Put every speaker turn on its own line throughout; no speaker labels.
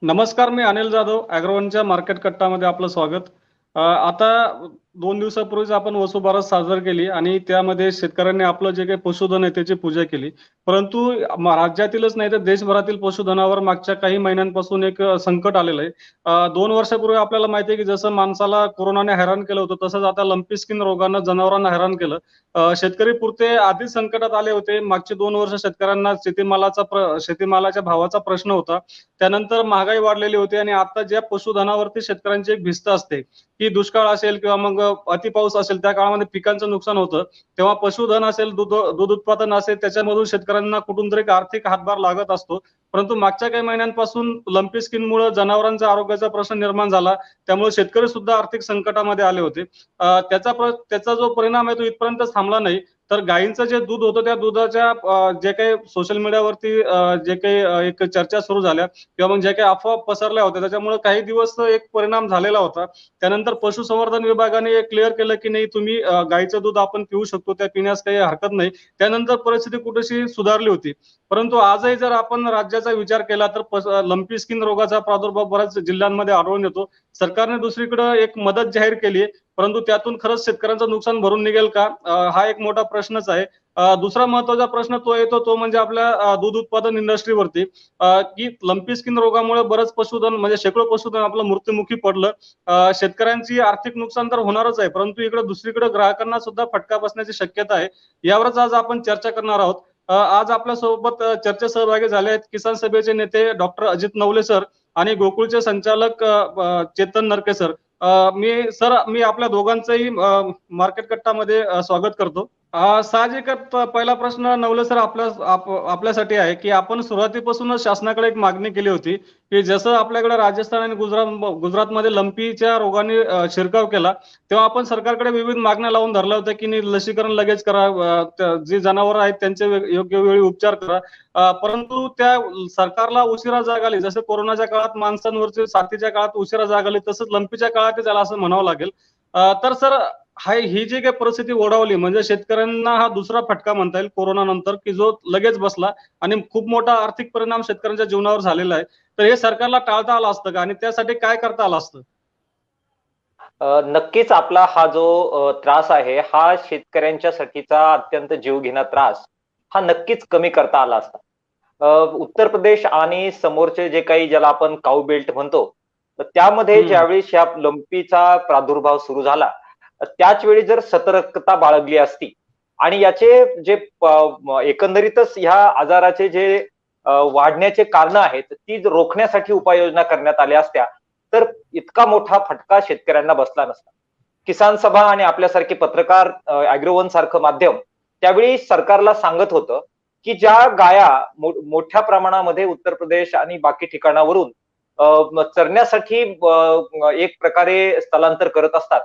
नमस्कार, मी अनिल जाधव. अॅग्रोवनच्या मार्केट कट्टामध्ये आपलं स्वागत. आता 2 दिवसापूर्वीच आपण वसुबारस साजरी केली आणि त्यामध्ये शेतकऱ्यांनी आपलं जे काही पशुधन आहे त्याची पूजा केली. परंतु राज्यातीलच नाही तर देशभरातील पशुधनावर मागच्या काही महिन्यांपासून एक संकट आलेलं आहे. 2 वर्षापूर्वी आपल्याला माहिती आहे की जसं माणसाला कोरोनाने हैराण केलं होतं, तसंच आता लंपी स्किन रोगानं जनावरांना हैराण केलं. शेतकरी पुरते आधीच संकटात आले होते. मागचे 2 वर्ष शेतकऱ्यांना शेतीमालाच्या भावाचा प्रश्न होता. त्यानंतर महागाई वाढलेली होती आणि आता ज्या पशुधनावरती शेतकऱ्यांची एक भिस्त असते, की दुष्काळ असेल किंवा मग अतिपाऊस असेल, त्या काळामध्ये पिकांचं नुकसान होतं. तेव्हा पशुधन असेल, दूध उत्पादन असेल, त्याच्यामधून शेतकऱ्यांना कुठून तरी एक आर्थिक हातभार लागत असतो. परंतु मागच्या काही महिन्यांपासून लंपी स्किनमुळे जनावरांच्या आरोग्याचा प्रश्न निर्माण झाला. त्यामुळे शेतकरी सुद्धा आर्थिक संकटामध्ये आले होते. त्याचा जो परिणाम आहे तो इथपर्यंतच थांबला नाही. तर गायींचं जे दूध होतं त्या दुधाच्या जे काही सोशल मीडियावरती जे काही एक चर्चा सुरू झाल्या किंवा मग ज्या काही अफवा पसरल्या होत्या त्याच्यामुळे काही दिवस एक परिणाम झालेला होता. त्यानंतर पशुसंवर्धन विभागाने क्लिअर केलं की नाही तुम्ही गाईचं दूध आपण पिऊ शकतो, त्या पिण्यास काही हरकत नाही. त्यानंतर परिस्थिती कुठेशी सुधारली होती. परंतु आजही जर आपण राज्याचा विचार केला तर लंपी स्किन रोगाचा प्रादुर्भाव बऱ्याच जिल्ह्यांमध्ये आढळून येतो. सरकारने दुसरीकडे एक मदत जाहीर केली आहे, परंतु त्यातून खरंच शेतकऱ्यांचं नुकसान भरून निघेल का? हा एक मोठा प्रश्नच आहे. दुसरा महत्त्वाचा प्रश्न तो येतो तो म्हणजे आपल्या दूध उत्पादन इंडस्ट्रीवरती, की लंपी स्किन रोगामुळे बरंच पशुधन म्हणजे शेकडो पशुधन आपलं मृत्युमुखी पडलं. शेतकऱ्यांची आर्थिक नुकसान तर होणारच आहे, परंतु इकडे दुसरीकडे ग्राहकांना सुद्धा फटका बसण्याची शक्यता आहे. यावरच आज आपण चर्चा करणार आहोत. आज आपल्यासोबत चर्चेत सहभागी झाले आहेत किसान सभेचे नेते डॉक्टर अजित नवले सर आणि गोकुळचे संचालक चेतन नरके सर. मी आपल्या दोघांचंही मार्केट कट्टामध्ये स्वागत करतो. साहजिकच पहिला प्रश्न नवले सर आपल्यासाठी आहे, की आपण सुरुवातीपासूनच शासनाकडे एक मागणी केली होती, की जसं आपल्याकडे राजस्थान आणि गुजरातमध्ये लंपीच्या रोगाने शिरकाव केला, तेव्हा आपण सरकारकडे विविध मागण्या लावून धरल्या होत्या, की लसीकरण लगेच करा, जी जनावरं आहेत त्यांचे योग्य वेळी उपचार करा. परंतु त्या सरकारला उशिरा जाग आली. जसं कोरोनाच्या काळात माणसांवरची साथीच्या काळात उशिरा जाग आली, तसंच लंपीच्या काळात झालं असं म्हणावं लागेल. तर सर ही जी काही परिस्थिती ओढावली म्हणजे शेतकऱ्यांना हा दुसरा फटका म्हणता येईल कोरोना नंतर, की जो लगेच बसला आणि खूप मोठा आर्थिक परिणाम शेतकऱ्यांच्या जीवनावर झालेला आहे. तर हे सरकारला टाळता आलं असतं का आणि त्यासाठी काय करता आलं असतं?
नक्कीच आपला हा जो त्रास आहे हा शेतकऱ्यांच्यासाठीचा अत्यंत जीवघेणा त्रास हा नक्कीच कमी करता आला असता. उत्तर प्रदेश आणि समोरचे जे काही ज्याला आपण काऊ बेल्ट म्हणतो, तर त्यामध्ये
हम्म.
ज्यावेळी ह्या लंपीचा प्रादुर्भाव सुरू झाला, त्याच वेळी जर सतर्कता बाळगली असती आणि याचे जे एकंदरीतच ह्या आजाराचे जे वाढण्याचे कारण आहेत ती रोखण्यासाठी उपाययोजना करण्यात आल्या असत्या, तर इतका मोठा फटका शेतकऱ्यांना बसला नसता. किसान सभा आणि आपल्यासारखे पत्रकार, अॅग्रोवन सारखं माध्यम त्यावेळी सरकारला सांगत होतं, की ज्या गाया मोठ्या प्रमाणामध्ये उत्तर प्रदेश आणि बाकी ठिकाणावरून चरण्यासाठी एक प्रकारे स्थलांतर करत असतात,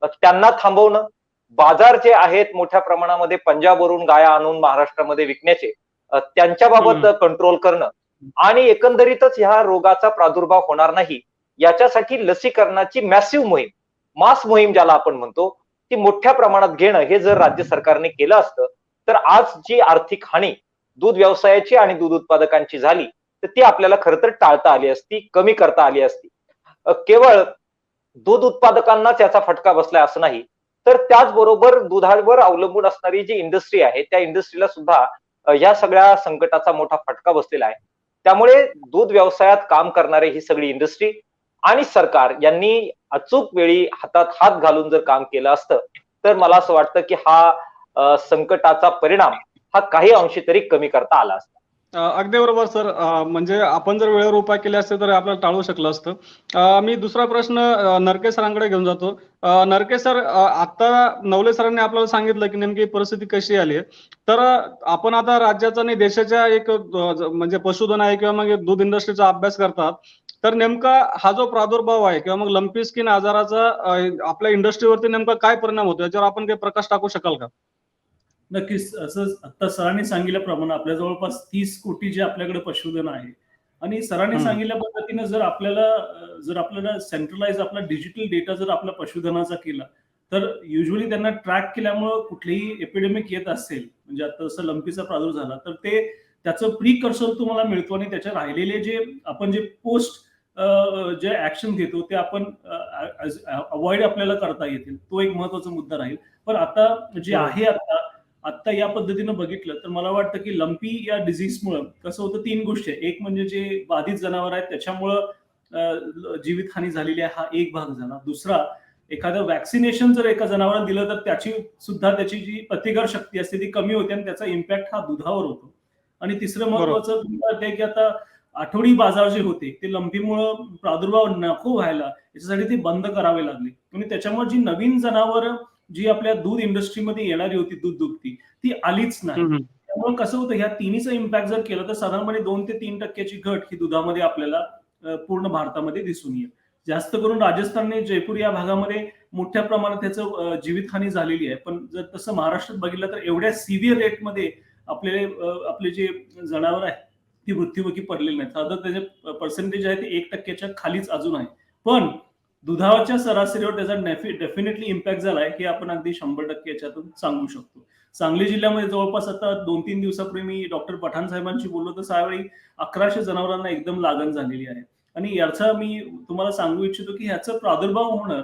त्यांना थांबवणं, बाजार जे आहेत मोठ्या प्रमाणामध्ये पंजाबवरून गाया आणून महाराष्ट्रामध्ये विकण्याचे, त्यांच्याबाबत कंट्रोल करणं आणि एकंदरीतच ह्या रोगाचा प्रादुर्भाव होणार नाही याच्यासाठी लसीकरणाची मॅसिव्ह मोहीम, मास मोहीम ज्याला आपण म्हणतो, ती मोठ्या प्रमाणात घेणं हे जर राज्य सरकारने केलं असतं, तर आज जी आर्थिक हानी दूध व्यवसायाची आणि दूध उत्पादकांची झाली, तर ती आपल्याला खरं तर टाळता आली असती, कमी करता आली असती. केवळ दूध उत्पादकांनाच याचा फटका बसलाय असं नाही, तर त्याचबरोबर दुधावर अवलंबून असणारी जी इंडस्ट्री आहे, त्या इंडस्ट्रीला सुद्धा या सगळ्या संकटाचा मोठा फटका बसलेला आहे. त्यामुळे दूध व्यवसायात काम करणारी ही सगळी इंडस्ट्री आणि सरकार यांनी अचूक वेळी हातात हात घालून जर काम केलं असतं, तर मला असं वाटतं की हा संकटाचा परिणाम हा काही अंशी तरी कमी करता आला असता.
अगदी बरोबर सर. म्हणजे आपण जर वेळेवर उपाय केले असते तर आपल्याला टाळू शकलं असतं. मी दुसरा प्रश्न नरके सरांकडे घेऊन जातो. नरके सर, आता नवले सरांनी आपल्याला सांगितलं की नेमकी परिस्थिती कशी आली आहे. तर आपण आता राज्याचा आणि देशाच्या एक म्हणजे पशुधन आहे किंवा मग दूध इंडस्ट्रीचा अभ्यास करतात. तर नेमका हा जो प्रादुर्भाव आहे किंवा मग लंपी स्किन आजाराचा आपल्या इंडस्ट्रीवरती नेमका काय परिणाम होतो याच्यावर आपण काही प्रकाश टाकू शकाल का?
नक्कीच. असं आता सरांनी सांगितल्याप्रमाणे आपल्या जवळपास 30 कोटी जे आपल्याकडे पशुधन आहे आणि सरांनी सांगितल्या पद्धतीने जर आपल्याला सेंट्रलाइज आपला डिजिटल डेटा जर आपल्या पशुधनाचा केला, तर युजली त्यांना ट्रॅक केल्यामुळं कुठलीही एपिडेमिक येत असेल, म्हणजे आता जसं लंपीचा प्रादुर्भाव झाला, तर त्याचं प्रिकर्सर तुम्हाला मिळतो आणि त्याच्या राहिलेले जे आपण जे पोस्ट जे ऍक्शन घेतो ते आपण अवॉइड आपल्याला करता येतील, तो एक महत्वाचा मुद्दा राहील. पण आता जे आहे आता या पद्धतीनं बघितलं तर मला वाटतं की लंपी या डिझीजमुळं कसं होतं, 3 गोष्टी आहे. एक म्हणजे जे बाधित जनावर आहेत त्याच्यामुळं जीवितहानी झालेली आहे, हा एक भाग झाला. दुसरा, एखादं वॅक्सिनेशन जर एका जनावराला दिलं तर त्याची जी प्रतिकार शक्ती असते ती कमी होते आणि त्याचा इम्पॅक्ट हा दुधावर होतो. आणि तिसरं महत्वाचं आहे की आता आठवडी बाजार जे होते ते लंपीमुळं प्रादुर्भाव नको व्हायला याच्यासाठी ते बंद करावे लागले. आणि त्याच्यामुळे जी नवीन जनावरं जी आपल्या दूध इंडस्ट्रीमध्ये येणारी होती, दूध दुभती, ती आलीच नाही. त्यामुळे कसं होतं, ह्या तिन्हीचा इम्पॅक्ट जर केलं तर साधारणपणे 2 ते 3% घट ही दुधामध्ये आपल्याला पूर्ण भारतामध्ये दिसून येईल. जास्त करून राजस्थान आणि जयपूर या भागामध्ये मोठ्या प्रमाणात त्याचं जीवितहानी झालेली आहे. पण जर तसं महाराष्ट्रात बघितलं तर एवढ्या सिव्हिअर रेटमध्ये आपले जे जनावर आहेत ती मृत्युमुखी पडलेली नाहीत. साधारण त्याचे पर्सेंटेज आहे ते 1%च्या खालीच अजून आहे. पण दुधाच्या सरासरीवर त्याचा डेफिनेटली इम्पॅक्ट झालाय हे आपण अगदी 100% याच्यातून सांगू शकतो. सांगली जिल्ह्यामध्ये जवळपास आता 2-3 दिवसापूर्वी मी डॉक्टर पठाण साहेबांशी बोललो तर त्यावेळी 1100 जनावरांना एकदम लागण झालेली आहे. आणि याचा मी तुम्हाला सांगू इच्छितो की ह्याचा प्रादुर्भाव होणं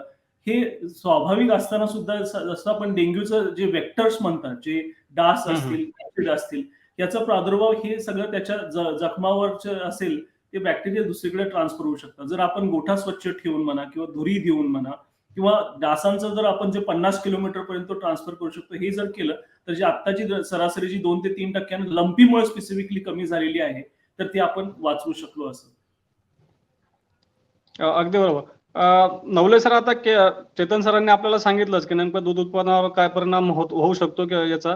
हे स्वाभाविक असताना सुद्धा, जसं आपण डेंग्यूचं जे वेक्टर्स म्हणतात, जे डास असतील, ऍसिड असतील, याचा प्रादुर्भाव हे सगळं त्याच्या जखमावर असेल ते बॅक्टेरिया दुसरीकडे ट्रान्सफर होऊ शकतात. जर आपण गोठा स्वच्छ ठेवून म्हणा किंवा धुरी देऊन म्हणा किंवा डासांचं जर आपण जे 50 किलोमीटर पर्यंत ट्रान्सफर करू शकतो हे जर केलं तर जी आत्ताची सरासरी जी 2 ते 3% लंपीमुळे स्पेसिफिकली कमी झालेली आहे तर ती आपण वाचवू शकलो असं.
अगदी बरोबर. नवले सर, आता चेतन सरांनी आपल्याला सांगितलंच की नेमकं दूध उत्पादनावर काय परिणाम होऊ शकतो किंवा याचा.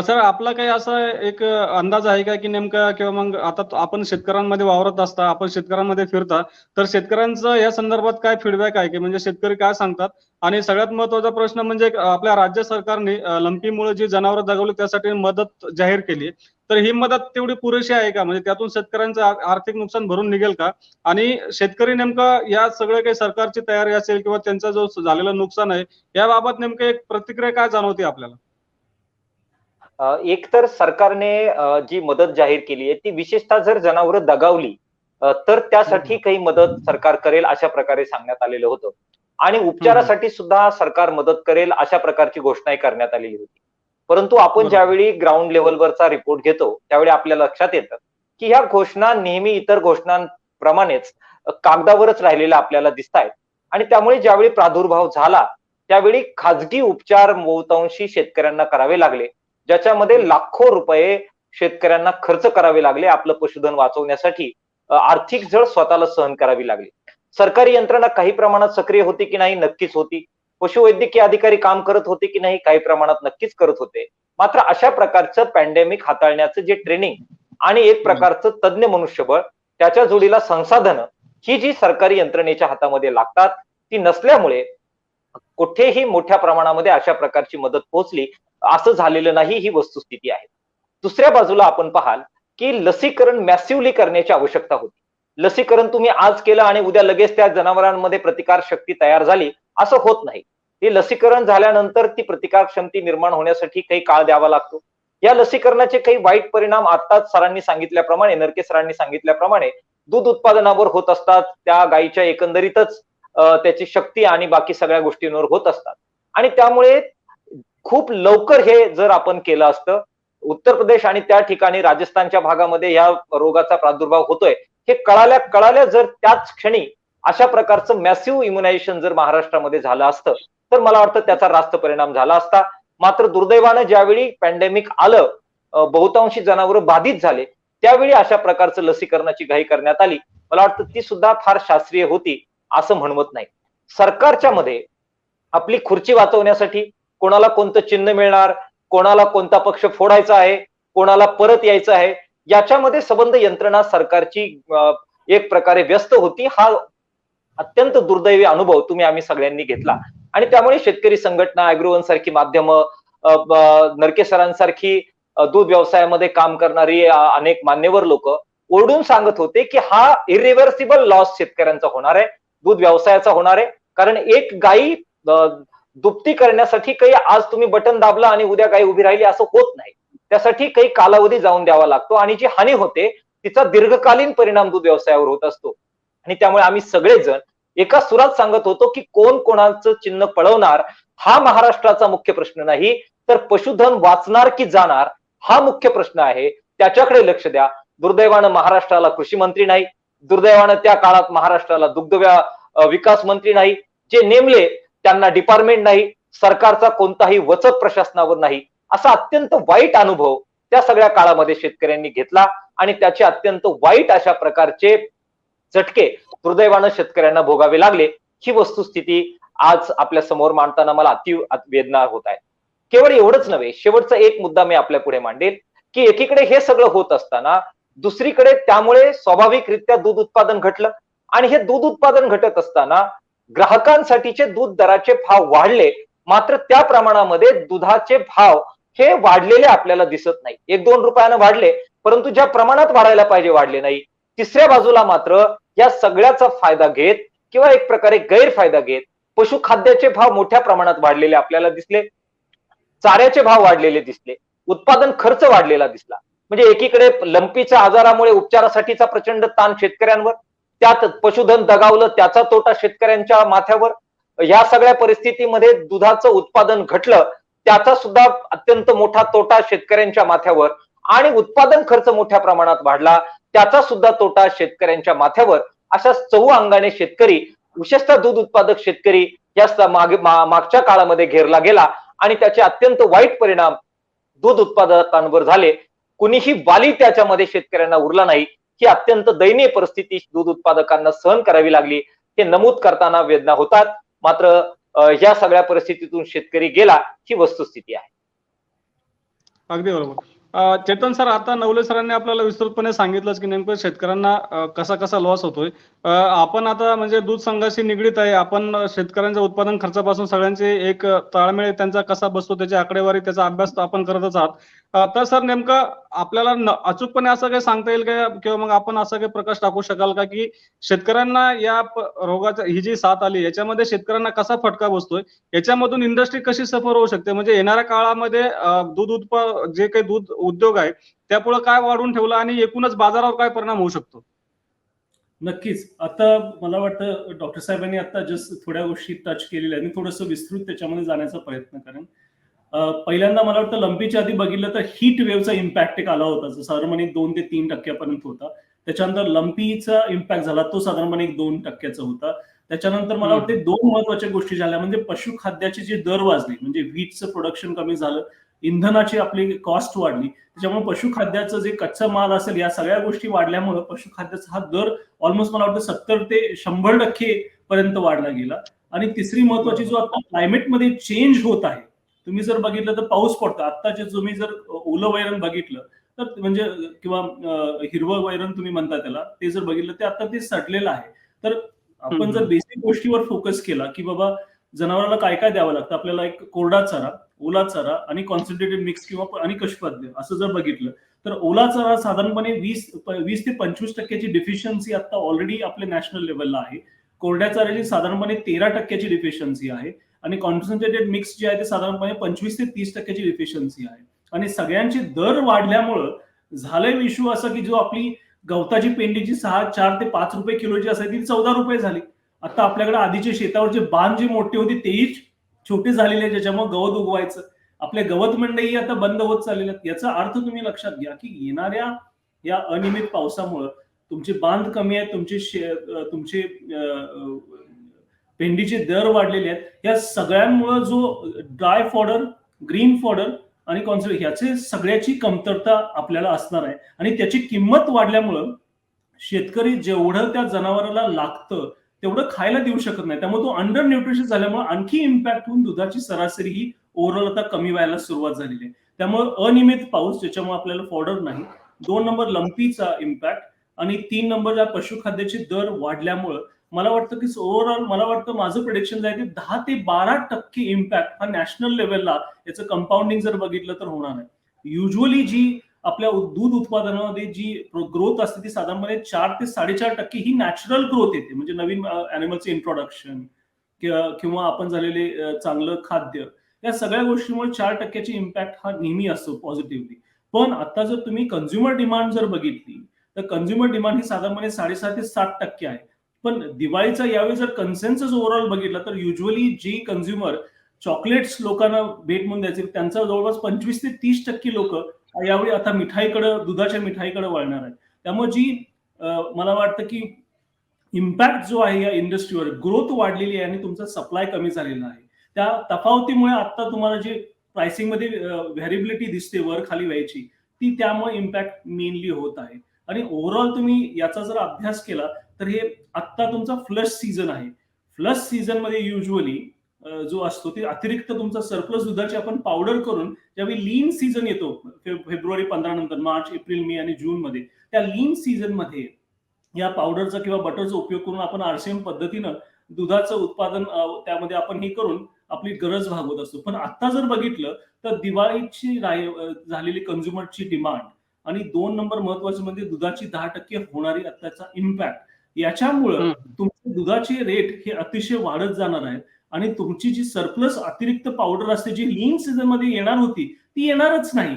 सर, आपला काही असा एक अंदाज आहे का की नेमका, किंवा मग आता आपण शेतकऱ्यांमध्ये वावरत असता, आपण शेतकऱ्यांमध्ये फिरता, तर शेतकऱ्यांचं या संदर्भात काय फीडबॅक आहे की म्हणजे शेतकरी काय सांगतात? आणि सगळ्यात महत्वाचा प्रश्न म्हणजे आपल्या राज्य सरकारने लंपीमुळे जी जनावरं दगावली त्यासाठी मदत जाहीर केली, तर ही मदत तेवढी पुरेशी आहे का? म्हणजे त्यातून शेतकऱ्यांचं आर्थिक नुकसान भरून निघेल का? आणि शेतकरी नेमकं या सगळं काही सरकारची तयारी असेल किंवा त्यांचा जो झालेलं नुकसान आहे याबाबत नेमकं एक प्रतिक्रिया काय जाणवते आपल्याला?
एक तर सरकारने जी मदत जाहीर केली आहे ती विशेषतः जर जनावरं दगावली तर त्यासाठी काही मदत सरकार करेल अशा प्रकारे सांगण्यात आलेलं होतं. आणि उपचारासाठी सुद्धा सरकार मदत करेल अशा प्रकारची घोषणाही करण्यात आलेली होती. परंतु आपण ज्यावेळी ग्राउंड लेव्हलवरचा रिपोर्ट घेतो त्यावेळी आपल्या लक्षात येतं की ह्या घोषणा नेहमी इतर घोषणांप्रमाणेच कागदावरच राहिलेल्या आपल्याला दिसतायत. आणि त्यामुळे ज्यावेळी प्रादुर्भाव झाला त्यावेळी खाजगी उपचार बहुतांशी शेतकऱ्यांना करावे लागले, ज्याच्यामध्ये लाखो रुपये शेतकऱ्यांना खर्च करावे लागले आपलं पशुधन वाचवण्यासाठी. आर्थिक झळ स्वतःला सहन करावी लागली. सरकारी यंत्रणा काही प्रमाणात सक्रिय होती की नाही? नक्कीच होती. पशुवैद्यकीय अधिकारी काम करत होते की नाही? काही प्रमाणात नक्कीच करत होते. मात्र अशा प्रकारचं पॅन्डेमिक हाताळण्याचं जे ट्रेनिंग आणि एक प्रकारचं तज्ञ मनुष्यबळ, त्याच्या जोडीला संसाधनं, ही जी सरकारी यंत्रणेच्या हातामध्ये लागतात ती नसल्यामुळे कुठेही मोठ्या प्रमाणामध्ये अशा प्रकारची मदत पोहोचली असं झालेलं नाही, ही वस्तुस्थिती आहे. दुसऱ्या बाजूला आपण पाहाल की लसीकरण मॅसिव्हली करण्याची आवश्यकता होती. लसीकरण तुम्ही आज केलं आणि उद्या लगेच त्या जनावरांमध्ये प्रतिकार शक्ती तयार झाली असं होत नाही. हे लसीकरण झाल्यानंतर ती प्रतिकार क्षमता निर्माण होण्यासाठी काही काळ द्यावा लागतो. या लसीकरणाचे काही वाईट परिणाम आताच सरांनी सांगितल्याप्रमाणे, नरके सरांनी सांगितल्याप्रमाणे दूध उत्पादनावर होत असतात. त्या गायीच्या एकंदरीतच त्याची शक्ती आणि बाकी सगळ्या गोष्टींवर होत असतात. आणि त्यामुळे खूप लवकर हे जर आपण केलं असतं, उत्तर प्रदेश आणि त्या ठिकाणी राजस्थानच्या भागामध्ये या रोगाचा प्रादुर्भाव होतोय हे कळाल्या जर त्याच क्षणी अशा प्रकारचं मॅसिव्ह इम्युनायझेशन जर महाराष्ट्रामध्ये झालं असतं तर मला वाटतं त्याचा रास्त परिणाम झाला असता. मात्र दुर्दैवानं ज्यावेळी पॅन्डेमिक आलं, बहुतांशी जनावरं बाधित झाले, त्यावेळी अशा प्रकारचं लसीकरणाची घाई करण्यात आली. मला वाटतं ती सुद्धा फार शास्त्रीय होती असं म्हणवत नाही. सरकारच्या मध्ये आपली खुर्ची वाचवण्यासाठी कोणाला कोणतं चिन्ह मिळणार, कोणाला कोणता पक्ष फोडायचा आहे, कोणाला परत यायचं आहे, याच्यामध्ये संबंध यंत्रणा सरकारची एक प्रकारे व्यस्त होती. हा अत्यंत दुर्दैवी अनुभव आम्ही सगळ्यांनी घेतला. आणि त्यामुळे शेतकरी संघटना, अॅग्रोवन सारखी माध्यमं, नरके सरांसारखी दूध व्यवसायामध्ये काम करणारी अनेक मान्यवर लोक ओरडून सांगत होते की हा इरिव्हर्सिबल लॉस शेतकऱ्यांचा होणार आहे, दूध व्यवसायाचा होणार आहे. कारण एक गायी दुभती करण्यासाठी काही आज तुम्ही बटन दाबला आणि उद्या गाय उभी राहिली असं होत नाही. त्यासाठी काही कालावधी जाऊन द्यावा लागतो आणि जी हानी होते तिचा दीर्घकालीन परिणाम दूध व्यवसायावर होत असतो. आणि त्यामुळे आम्ही सगळेजण एका सुरात सांगत होतो की कोण कोणाचं चिन्ह पळवणार हा महाराष्ट्राचा मुख्य प्रश्न नाही, तर पशुधन वाचणार की जाणार हा मुख्य प्रश्न आहे. त्याच्याकडे लक्ष द्या. दुर्दैवानं महाराष्ट्राला कृषी मंत्री नाही, दुर्दैवानं त्या काळात महाराष्ट्राला विकास मंत्री नाही, जे नेमले त्यांना डिपार्टमेंट नाही, सरकारचा कोणताही वचक प्रशासनावर नाही. असा अत्यंत वाईट अनुभव त्या सगळ्या काळामध्ये शेतकऱ्यांनी घेतला आणि त्याचे अत्यंत वाईट अशा प्रकारचे झटके दुर्दैवानं शेतकऱ्यांना भोगावे लागले. ही वस्तुस्थिती आज आपल्या समोर मांडताना मला वेदना होत आहे. केवळ एवढंच नव्हे, शेवटचा एक मुद्दा मी आपल्या पुढे मांडेल की एकीकडे हे सगळं होत असताना दुसरीकडे त्यामुळे स्वाभाविकरित्या दूध उत्पादन घटलं आणि हे दूध उत्पादन घटत असताना ग्राहकांसाठीचे दूध दराचे भाव वाढले, मात्र त्या प्रमाणामध्ये दुधाचे भाव हे वाढलेले आपल्याला दिसत नाही. 1-2 रुपयानं वाढले, परंतु ज्या प्रमाणात वाढायला पाहिजे वाढले नाही. तिसऱ्या बाजूला मात्र या सगळ्याचा फायदा घेत किंवा एक प्रकारे गैरफायदा घेत पशुखाद्याचे भाव मोठ्या प्रमाणात वाढलेले आपल्याला दिसले, चाऱ्याचे भाव वाढलेले दिसले, उत्पादन खर्च वाढलेला दिसला. म्हणजे एकीकडे लंपीच्या आजारामुळे उपचारासाठीचा प्रचंड ताण शेतकऱ्यांवर, त्यात पशुधन दगावलं त्याचा तोटा शेतकऱ्यांच्या माथ्यावर. या सगळ्या परिस्थितीमध्ये दुधाचं उत्पादन घटलं त्याचा सुद्धा अत्यंत मोठा तोटा शेतकऱ्यांच्या माथ्यावर आणि उत्पादन खर्च मोठ्या प्रमाणात वाढला त्याचा सुद्धा तोटा शेतकऱ्यांच्या माथ्यावर. अशा चौअंगाने शेतकरी, विशेषतः दूध उत्पादक शेतकरी या मागच्या काळामध्ये घेरला गेला आणि त्याचे अत्यंत वाईट परिणाम दूध उत्पादकांवर झाले. कुणीही वाली त्याच्यामध्ये शेतकऱ्यांना उरला नाही. ही अत्यंत दयनीय परिस्थिती दूध उत्पादकांना सहन करावी लागली. हे नमूद करताना वेदना होतात. मात्र या सगळ्या परिस्थितीतून शेतकरी गेला ही वस्तुस्थिती आहे.
अगदी बरोबर. चेतन सर, आता नवले सरांनी आपल्याला विस्तृतपणे सांगितलंच की नेमकं शेतकऱ्यांना कसा कसा लॉस होतोय. आपण आता म्हणजे दूध संघाशी निगडीत आहे, आपण शेतकऱ्यांच्या उत्पादन खर्चापासून सगळ्यांचे एक ताळमेळ त्यांचा कसा बसतो त्याची आकडेवारी त्याचा अभ्यास तर आपण करतच आहात. तर सर नेमकं आपल्याला अचूकपणे असं काही सांगता येईल का किंवा मग आपण असं काही प्रकाश टाकू शकाल का की शेतकऱ्यांना या रोगाच्या ही जी साथ आली याच्यामध्ये शेतकऱ्यांना कसा फटका बसतोय, याच्यामधून इंडस्ट्री कशी सफर होऊ शकते, म्हणजे येणाऱ्या काळामध्ये जे काही दूध उद्योग आहे त्यापुढे काय वाढून ठेवलं आणि एकूणच बाजारावर काय परिणाम होऊ शकतो?
नक्कीच. आता मला वाटतं डॉक्टर साहेबांनी आता जस्ट थोड्या गोष्टी टच केलेल्या आणि थोडंसं विस्तृत त्याच्यामध्ये जाण्याचा प्रयत्न करेन. पहिल्यांदा मला वाटतं लंपीच्या आधी बघितलं तर हीट वेव्हचा इम्पॅक्ट एक आला होता, जो साधारणपणे 2 ते 3% होता. त्याच्यानंतर लंपीचा इम्पॅक्ट झाला, तो साधारणपणे 2% होता. त्याच्यानंतर मला वाटतं 2 महत्वाच्या गोष्टी झाल्या, म्हणजे पशुखाद्याचे जे दर वाढले, म्हणजे व्हीटचं प्रोडक्शन कमी झालं, इंधनाची आपली कॉस्ट वाढली, त्याच्यामुळे पशुखाद्याचं जे कच्चा माल असेल या सगळ्या गोष्टी वाढल्यामुळे पशुखाद्याचा हा दर ऑलमोस्ट मला वाटतं 70 ते 100% पर्यंत वाढला गेला. आणि तिसरी महत्वाची, जो आता क्लायमेटमध्ये चेंज होत आहे, तुम्ही जर बघितलं तर पाऊस पडतो. आत्ताचे तुम्ही जर ओलं वैरण बघितलं तर म्हणजे किंवा हिरवं वैरण तुम्ही म्हणता त्याला, ते जर बघितलं ते आता ते सडलेलं आहे. तर आपण जर बेसिक गोष्टीवर फोकस केला की बाबा जनावराला काय काय द्यावं लागतं, आपल्याला एक कोरडा चारा, ओला चारा आणि कॉन्सन्ट्रेटेड मिक्स किंवा आणि कशुखाद्य असं जर बघितलं तर ओला चारा साधारणपणे 20 ते 25% डिफिशियन्सी आता ऑलरेडी आपल्या नॅशनल लेवलला आहे. कोरड्या चाऱ्याची साधारणपणे 13% डिफिशियन्सी आहे आणि कॉन्सन्ट्रेटेड मिक्स जे आहे ते साधारणपणे 25 ते 30% डिफिशियन्सी आहे. आणि सगळ्यांचे दर वाढल्यामुळं झालंय इश्यू असं की जो आपली गवताची पेंडीची 4 ते 5 रुपये किलोची असायची ती 14 रुपये झाली. आता आपल्याकडे आधीचे शेतावरचे बांध जे मोठे होते तेही छोटे झालेले, ज्याच्यामुळे गवत उगवायचं, आपले गवत मंडई आता बंद होत चाललेले आहेत. याचा अर्थ तुम्ही लक्षात घ्या की येणाऱ्या या अनियमित पावसामुळे तुमचे बांध कमी आहेत, तुमचे पेंडीचे दर वाढलेले आहेत. या सगळ्यांमुळे जो ड्राय फॉडर, ग्रीन फॉडर आणि कॉन्सन्ट्रेट ह्याचे सगळ्याची कमतरता आपल्याला असणार आहे आणि त्याची किंमत वाढल्यामुळं शेतकरी जेवढं त्या जनावराला लागतं तेवढं खायला देऊ शकत नाही. त्यामुळे तो अंडर न्यूट्रिशन झाल्यामुळे आणखी इम्पॅक्ट होऊन दुधाची सरासरी ही ओव्हरऑल आता कमी व्हायला सुरुवात झालेली आहे. त्यामुळे अनियमित पाऊस, ज्याच्यामुळे आपल्याला फॉडर नाही, 2 नंबर लंपीचा इम्पॅक्ट आणि 3 नंबर ज्या पशुखाद्याचे दर वाढल्यामुळे मला वाटतं की ओव्हरऑल मला वाटतं माझं प्रेडिक्शन आहे की 10 ते 12% इम्पॅक्ट हा नॅशनल लेवलला याचं कंपाऊंडिंग जर बघितलं तर होणार आहे. युजली जी आपल्या दूध उत्पादनामध्ये जी ग्रोथ असते ती साधारणपणे 4 ते 4.5% ही नॅचरल ग्रोथ येते, म्हणजे नवीन अॅनिमलचे इंट्रोडक्शन किंवा आपण झालेले चांगलं खाद्य, या सगळ्या गोष्टींमुळे 4%ची इम्पॅक्ट हा नेहमी असतो पॉझिटिव्हली. पण आता जर तुम्ही कन्झ्युमर डिमांड जर बघितली तर कन्झ्युमर डिमांड ही साधारणपणे 6.5 ते 7% आहे. पण दिवाळीचा यावेळी जर कन्सेन्सस ओव्हरऑल बघितला तर युजली जी कंझ्युमर चॉकलेट्स लोकांना भेट म्हणून द्यायचे त्यांचा जवळपास 25 ते 30% लोक यावेळी आता मिठाईकडे, दुधाच्या मिठाईकडे वळणार आहेत. त्यामुळे जी मला वाटतं की इम्पॅक्ट जो आहे या इंडस्ट्रीवर, ग्रोथ वाढलेली आहे आणि तुमचा सप्लाय कमी झालेला आहे. त्या तफावतीमुळे आता तुम्हाला जे प्राइसिंग मध्ये व्हेरिएबिलिटी दिसते वर खाली व्हायची, ती त्यामुळे इम्पॅक्ट मेनली होत आहे. आणि ओव्हरऑल तुम्ही याचा जर अभ्यास केला तर हे आत्ता तुमचा फ्लश सीझन आहे. फ्लश सीझन मध्ये युजली जो असतो ते अतिरिक्त तुमचा सरप्लस दुधाची आपण पावडर करून ज्यावेळी लीन सीझन येतो फेब्रुवारी 15 नंतर, मार्च, एप्रिल, मे आणि जून मध्ये, त्या लीन सीझन मध्ये या पावडरचा किंवा बटरचा उपयोग करून आपण आरसीएम पद्धतीनं दुधाचं उत्पादन त्यामध्ये आपण हे करून आपली गरज भागवत असतो. पण आता जर बघितलं तर दिवाळीची झालेली कंझ्युमरची डिमांड आणि 2 नंबर महत्वाचे म्हणजे दुधाची 10% होणारी आताचा इम्पॅक्ट, याच्यामुळं तुमचे दुधाचे रेट हे अतिशय वाढत जाणार आहेत आणि तुमची जी सरप्लस अतिरिक्त पावडर असते जी लीन सीझन मध्ये येणार होती ती येणारच नाही.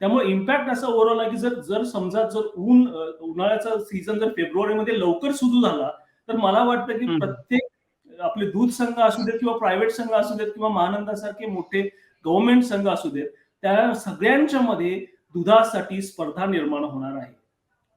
त्यामुळे इम्पॅक्ट असा ओव्हरऑल आहे की जर समजा जर उन्हाळ्याचा सीझन जर फेब्रुवारीमध्ये लवकर सुरू झाला तर मला वाटतं की प्रत्येक आपले दूध संघ असू देत किंवा प्रायव्हेट संघ असू देत किंवा महानंदासारखे मोठे गव्हर्नमेंट संघ असू देत, त्या सगळ्यांच्या मध्ये दुधासाठी स्पर्धा निर्माण होणार आहे.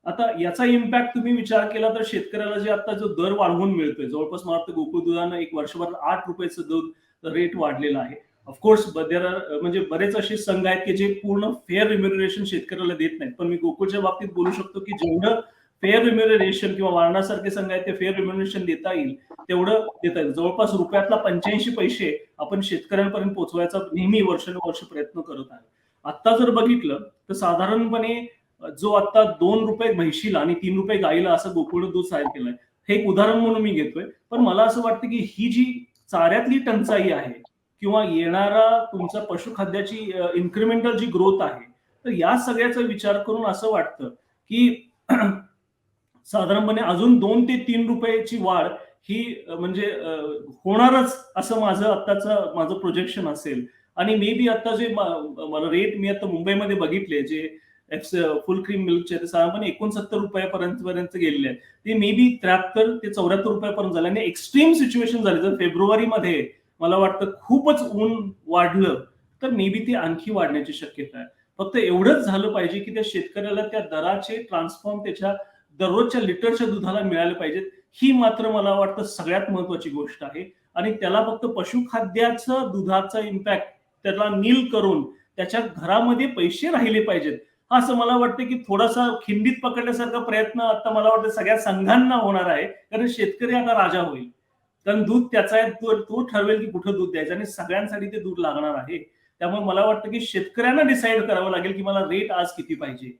आता याचा इम्पॅक्ट तुम्ही विचार केला तर शेतकऱ्याला जे आता जो दर वाढवून मिळतोय, जवळपास मला वाटतं गोकुळ दुधानं एक वर्षभरात 8 रुपयाचं दूध रेट वाढलेला आहे. ऑफकोर्स म्हणजे बरेच असे संघ आहेत की जे पूर्ण फेअर रिम्युनरेशन शेतकऱ्याला देत नाहीत, पण मी गोकुळच्या बाबतीत बोलू शकतो की जेवढं फेअर रिम्युनरेशन किंवा वारणासारखे संघ आहेत ते फेअर रिम्युनरेशन देता येईल तेवढं देता येईल. जवळपास रुपयातला 85 पैसे आपण शेतकऱ्यांपर्यंत पोहोचवायचा नेहमी वर्षानुवर्ष प्रयत्न करत आहे. आता जर बघितलं तर साधारणपणे जो आता 2 रुपये म्हैशीला आणि 3 रुपये गाईला असं गोकुळ दूध साहेब केलंय, हे एक उदाहरण म्हणून मी घेतोय. पण मला असं वाटतं की ही जी चाऱ्यातली टंचाई आहे किंवा येणारा तुमचा पशुखाद्याची इन्क्रिमेंटल जी ग्रोथ आहे, तर या सगळ्याचा विचार करून असं वाटतं की साधारणपणे अजून 2 ते 3 रुपयाची वाढ ही म्हणजे होणारच असं माझं प्रोजेक्शन असेल. आणि मे बी आता जे मला रेट मी आता मुंबईमध्ये बघितले जे फुल क्रीम मिल्कचे ते साधारणपणे 69 रुपयापर्यंत गेलेले आहेत, ते मे बी 73 ते 74 रुपयापर्यंत झाले. आणि एक्स्ट्रीम सिच्युएशन झाली जर फेब्रुवारीमध्ये मला वाटतं खूपच ऊन वाढलं तर मे बी ते आणखी वाढण्याची शक्यता आहे. फक्त एवढंच झालं पाहिजे की त्या शेतकऱ्याला त्या दराचे ट्रान्सफॉर्म त्याच्या दररोजच्या लिटरच्या दुधाला मिळाले पाहिजेत. ही मात्र मला वाटतं सगळ्यात महत्वाची गोष्ट आहे. आणि त्याला फक्त पशुखाद्याचं दुधाचा इम्पॅक्ट त्याला नील करून त्याच्या घरामध्ये पैसे राहिले पाहिजेत, असं मला वाटतं की थोडासा खिंडीत पकडल्यासारखा प्रयत्न आता मला वाटतं सगळ्या संघांना होणार आहे. कारण शेतकरी आता राजा होईल, कारण दूध त्याचा आहे, तो ठरवेल की कुठं दूध द्यायचं आणि सगळ्यांसाठी ते दूध लागणार आहे. त्यामुळे मला वाटतं की शेतकऱ्यांना डिसाईड करावं लागेल की मला रेट आज किती पाहिजे.